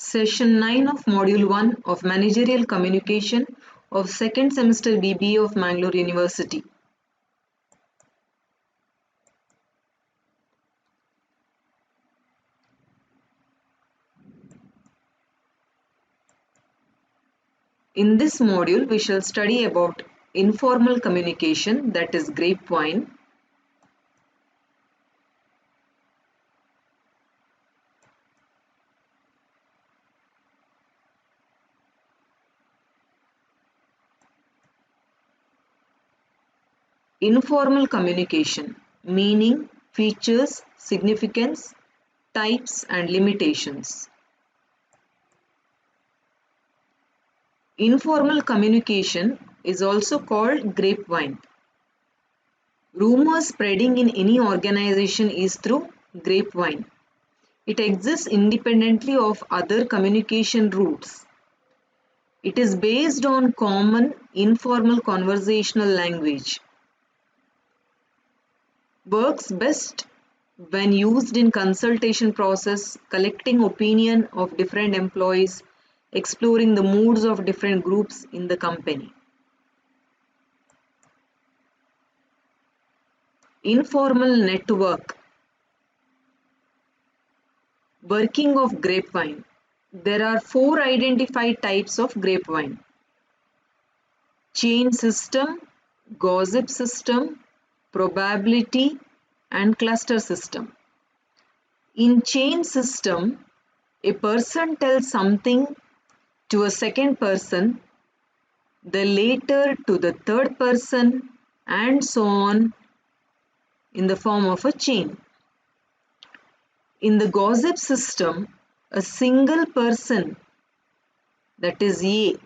Session 9 of Module 1 of Managerial Communication of second semester BBA of Mangalore University. In this module, we shall study about informal communication, that is grapevine. Informal communication, meaning, features, significance, types and limitations. Informal communication is also called grapevine. Rumor spreading in any organization is through grapevine. It exists independently of other communication routes. It is based on common informal conversational language. Works best when used in consultation process, collecting opinion of different employees, exploring the moods of different groups in the company. Informal network. Working of grapevine. There are 4 identified types of grapevine: chain system, gossip system, probability and cluster system. In chain system, a person tells something to a second person, the later to the third person, and so on in the form of a chain. In the gossip system, a single person, that is A,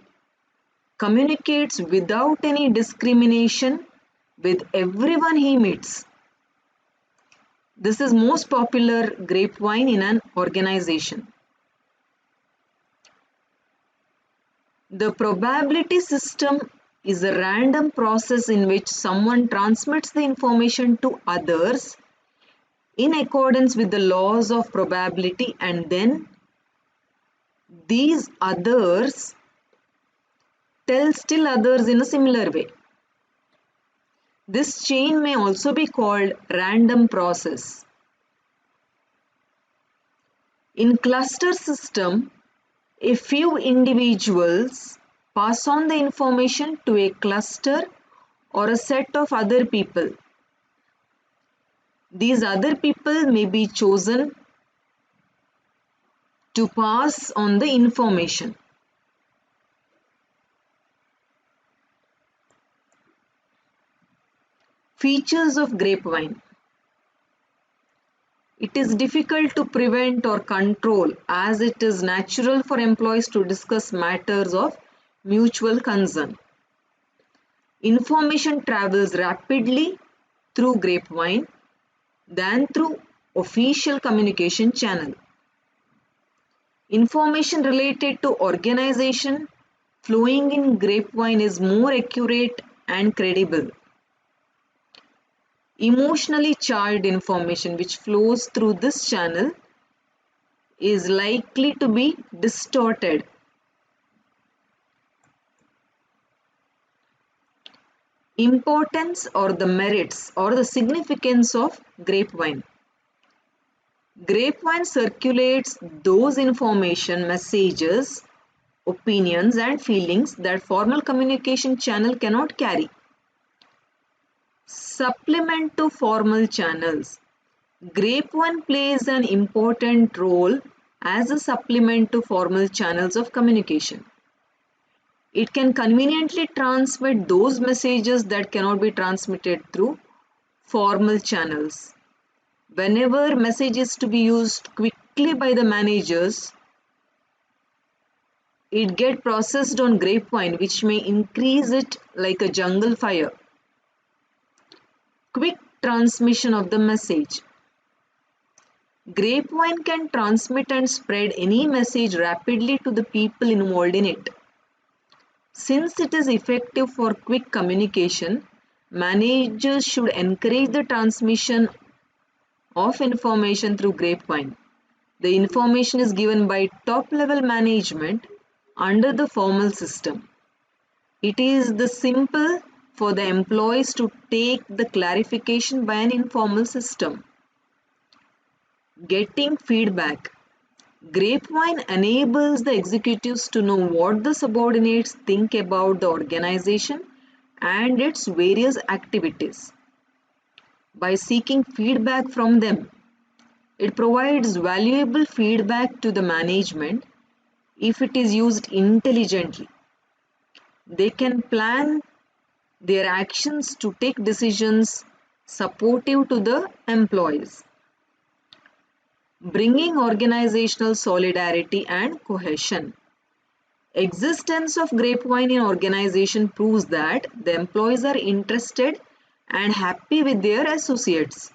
communicates without any discrimination with everyone he meets. This is most popular grapevine in an organization. The probability system is a random process in which someone transmits the information to others in accordance with the laws of probability, and then these others tell still others in a similar way. This chain may also be called random process. In cluster system, a few individuals pass on the information to a cluster or a set of other people. These other people may be chosen to pass on the information. Features of grapevine. It is difficult to prevent or control, as it is natural for employees to discuss matters of mutual concern. Information travels rapidly through grapevine than through official communication channel. Information related to organization flowing in grapevine is more accurate and credible. Emotionally charged information which flows through this channel is likely to be distorted. Importance or the merits or the significance of grapevine. Grapevine circulates those information, messages, opinions and feelings that formal communication channel cannot carry. Supplement to formal channels. Grapevine plays an important role as a supplement to formal channels of communication. It can conveniently transmit those messages that cannot be transmitted through formal channels. Whenever message is to be used quickly by the managers, it gets processed on grapevine, which may increase it like a jungle fire. Quick transmission of the message. Grapevine can transmit and spread any message rapidly to the people involved in it. Since it is effective for quick communication, managers should encourage the transmission of information through grapevine. The information is given by top level management under the formal system. It is the simple for the employees to take the clarification by an informal system. Getting feedback. Grapevine enables the executives to know what the subordinates think about the organization and its various activities. By seeking feedback from them, it provides valuable feedback to the management. If it is used intelligently, they can plan their actions to take decisions supportive to the employees, bringing organizational solidarity and cohesion. Existence of Grapevine in organization proves that the employees are interested and happy with their associates.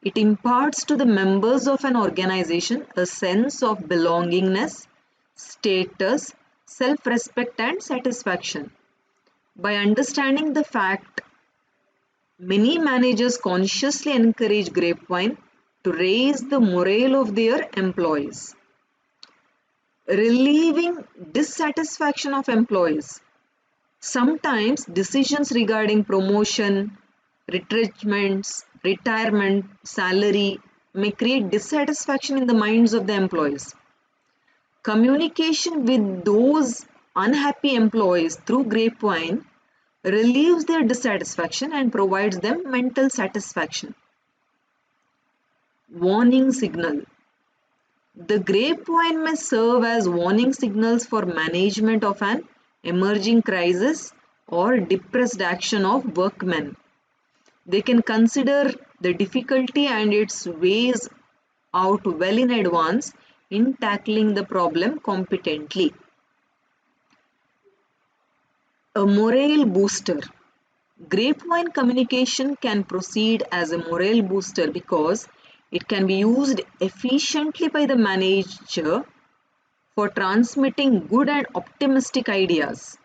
It imparts to the members of an organization a sense of belongingness, status, self-respect and satisfaction. By understanding the fact, many managers consciously encourage Grapevine to raise the morale of their employees. Relieving dissatisfaction of employees. Sometimes decisions regarding promotion, retrenchments, retirement, salary may create dissatisfaction in the minds of the employees. Communication with those unhappy employees through Grapevine relieves their dissatisfaction and provides them mental satisfaction. Warning signal. The Grapevine may serve as warning signals for management of an emerging crisis or depressed action of workmen. They can consider the difficulty and its ways out well in advance in tackling the problem competently. A morale booster. Grapevine communication can proceed as a morale booster because it can be used efficiently by the manager for transmitting good and optimistic ideas.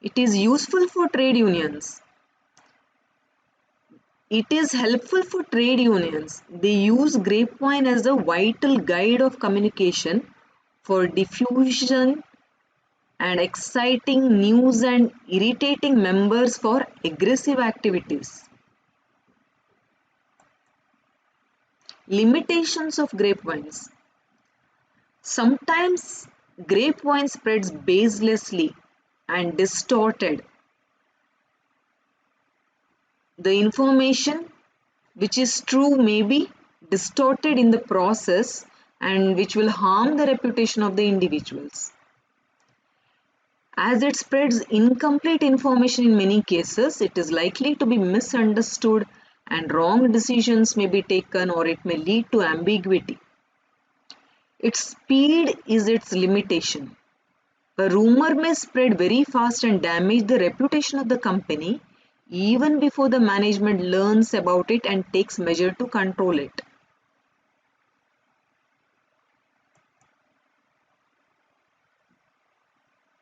It is useful for trade unions. It is helpful for trade unions. They use Grapevine as a vital guide of communication for diffusion and exciting news and irritating members for aggressive activities. Limitations of grapevines. Sometimes grapevine spreads baselessly and distorted. The information which is true may be distorted in the process and which will harm the reputation of the individuals. As it spreads incomplete information in many cases, it is likely to be misunderstood and wrong decisions may be taken or it may lead to ambiguity. Its speed is its limitation. A rumor may spread very fast and damage the reputation of the company even before the management learns about it and takes measure to control it.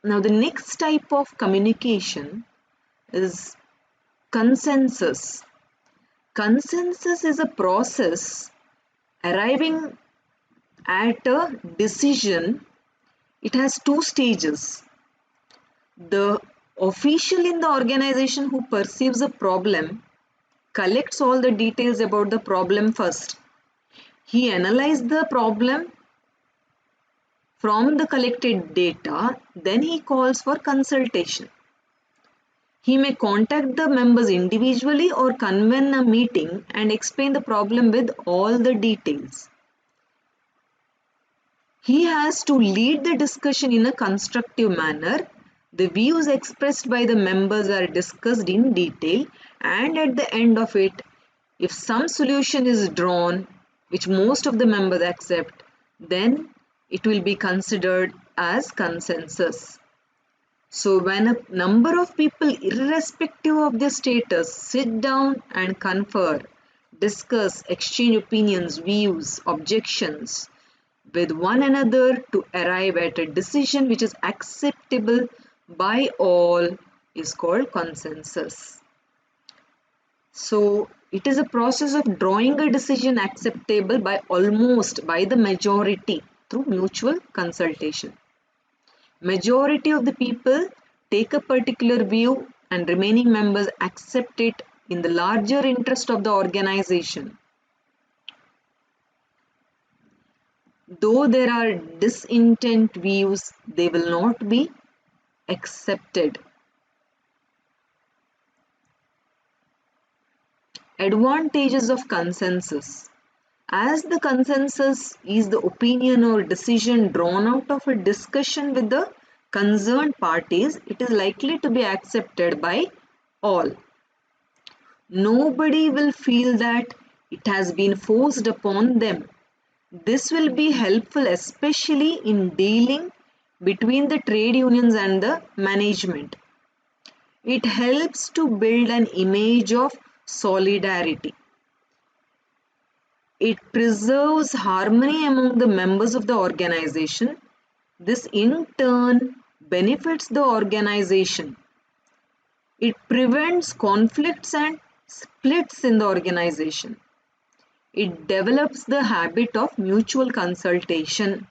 Now the next type of communication is consensus. Consensus is a process arriving at a decision. It has two stages. The official in the organization who perceives a problem collects all the details about the problem first. He analyzes the problem from the collected data, then he calls for consultation. He may contact the members individually or convene a meeting and explain the problem with all the details. He has to lead the discussion in a constructive manner. The views expressed by the members are discussed in detail, and at the end of it, if some solution is drawn, which most of the members accept, then it will be considered as consensus. So when a number of people, irrespective of their status, sit down and confer, discuss, exchange opinions, views, objections with one another to arrive at a decision which is acceptable by all, is called consensus. So It is a process of drawing a decision acceptable by the majority through mutual consultation. Majority of the people take a particular view and remaining members accept it in the larger interest of the organization. Though there are dissenting views, they will not be accepted. Advantages of consensus. As the consensus is the opinion or decision drawn out of a discussion with the concerned parties, it is likely to be accepted by all. Nobody will feel that it has been forced upon them. This will be helpful especially in dealing between the trade unions and the management. It helps to build an image of solidarity. It preserves harmony among the members of the organization. This in turn benefits the organization. It prevents conflicts and splits in the organization. It develops the habit of mutual consultation.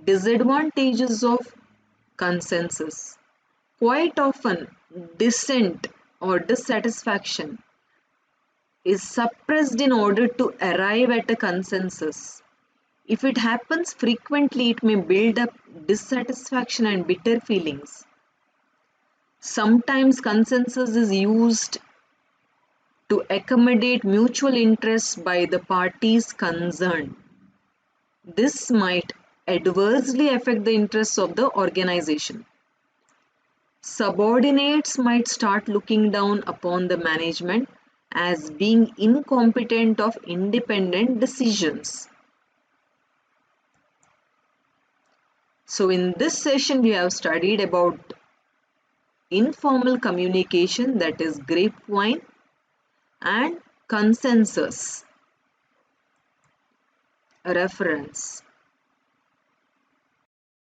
Disadvantages of consensus. Quite often, dissent or dissatisfaction is suppressed in order to arrive at a consensus. If it happens frequently, it may build up dissatisfaction and bitter feelings. Sometimes consensus is used to accommodate mutual interests by the parties concerned. This might adversely affect the interests of the organization. Subordinates might start looking down upon the management as being incompetent of independent decisions. So in this session we have studied about informal communication, that is grapevine, and consensus. Reference.